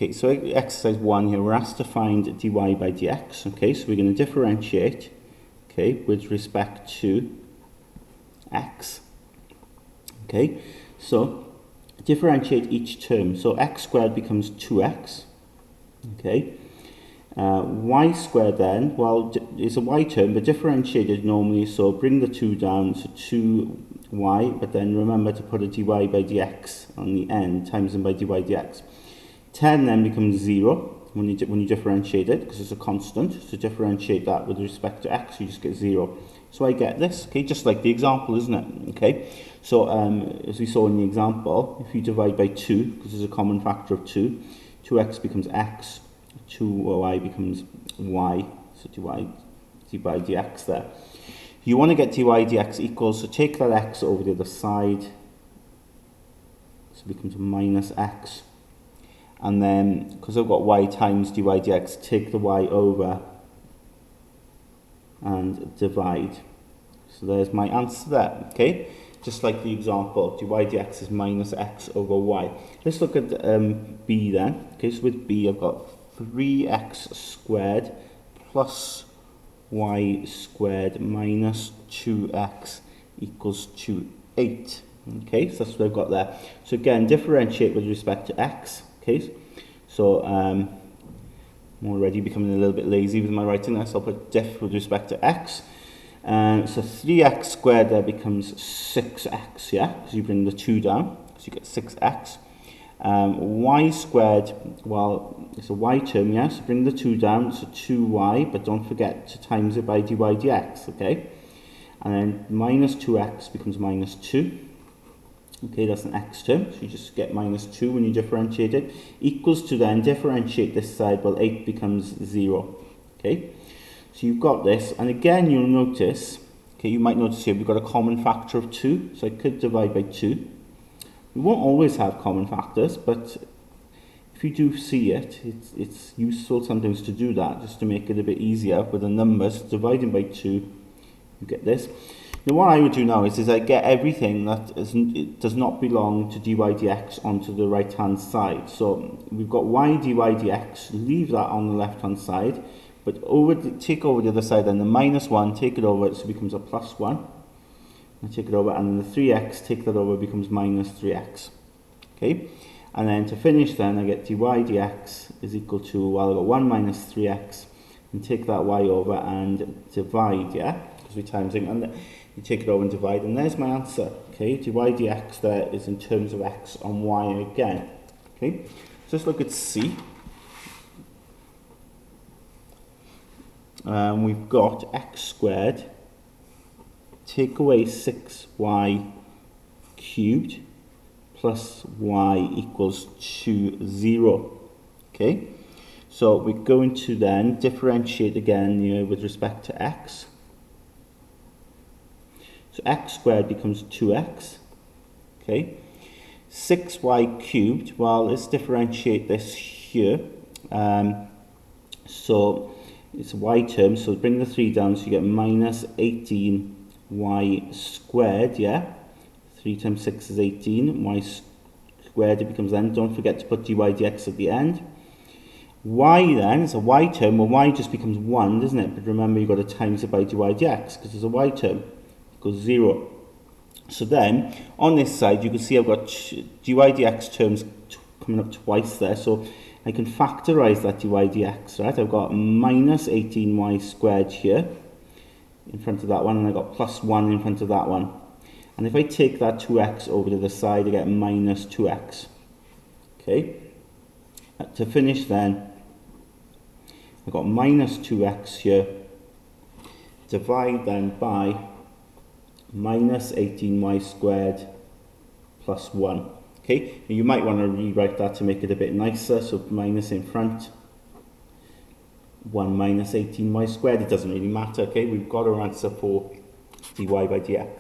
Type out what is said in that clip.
Okay, so exercise 1 here, we're asked to find dy by dx. Okay, so we're going to differentiate, okay, with respect to x. Okay, so differentiate each term. So x squared becomes 2x. Okay, y squared then, well, it's a y term, but differentiated normally, so bring the 2 down to 2y, but then remember to put a dy by dx on the end, times them by dy dx. 10 then becomes 0 when you differentiate it, because it's a constant. So differentiate that with respect to x, you just get 0. So I get this, okay, just like the example, isn't it? Okay, so as we saw in the example, if you divide by 2, because there's a common factor of 2, 2x becomes x, 2y becomes y, so dy by dx there. You want to get dy dx equals, so take that x over the other side, so it becomes minus x. And then, because I've got y times dy dx, take the y over and divide. So there's my answer there, okay? Just like the example, dy dx is minus x over y. Let's look at b then. Okay, so with b, I've got 3x squared plus y squared minus 2x equals 8. Okay, so that's what I've got there. So again, differentiate with respect to x. Okay, so I'm already becoming a little bit lazy with my writing there, so I'll put diff with respect to x. So 3x squared there becomes 6x, yeah, because you bring the 2 down, so you get 6x. Y squared, well, it's a y term, yeah, so bring the 2 down, so 2y, but don't forget to times it by dy dx, okay? And then minus 2x becomes minus 2. Okay, that's an x term, so you just get minus 2 when you differentiate it. Equals to then differentiate this side, well, 8 becomes 0. Okay, so you've got this, and again you'll notice, okay, you might notice here we've got a common factor of 2, so I could divide by 2. We won't always have common factors, but if you do see it, it's useful sometimes to do that, just to make it a bit easier with the numbers. Dividing by 2, you get this. Now what I would do now is I get everything that does not belong to dy dx onto the right hand side. So we've got y dy dx, leave that on the left hand side, but take over the other side, then the minus 1, take it over, so it becomes a plus 1. I take it over, and then the 3x, take that over, becomes minus 3x. Okay, and then to finish then, I get dy dx is equal to, well, I've got 1 minus 3x, and take that y over and divide, yeah, because we're timesing, and you take it over and divide, and there's my answer. Okay, dy dx there is in terms of x on y again. Okay, so let's look at C. We've got x squared, take away 6y cubed plus y equals 0. Okay, so we're going to then differentiate again, you know, with respect to x. So x squared becomes 2x. Okay, 6y cubed, well, let's differentiate this here. So it's a y term, so bring the 3 down, so you get minus 18y squared, yeah? 3 times 6 is 18, y squared it becomes then, don't forget to put dy dx at the end. Y then, it's a y term, well y just becomes 1, doesn't it? But remember you've got to times it by dy dx, because it's a y term, equals 0. So then, on this side, you can see I've got dy dx terms coming up twice there, so I can factorize that dy dx, right? I've got minus 18y squared here in front of that one, and I've got plus 1 in front of that one. And if I take that 2x over to the side, I get minus 2x. Okay? To finish then, I've got minus 2x here. Divide then by minus 18y squared plus 1. Okay, you might want to rewrite that to make it a bit nicer, so minus in front, 1 minus 18y squared, it doesn't really matter, okay, we've got our answer for dy by dx.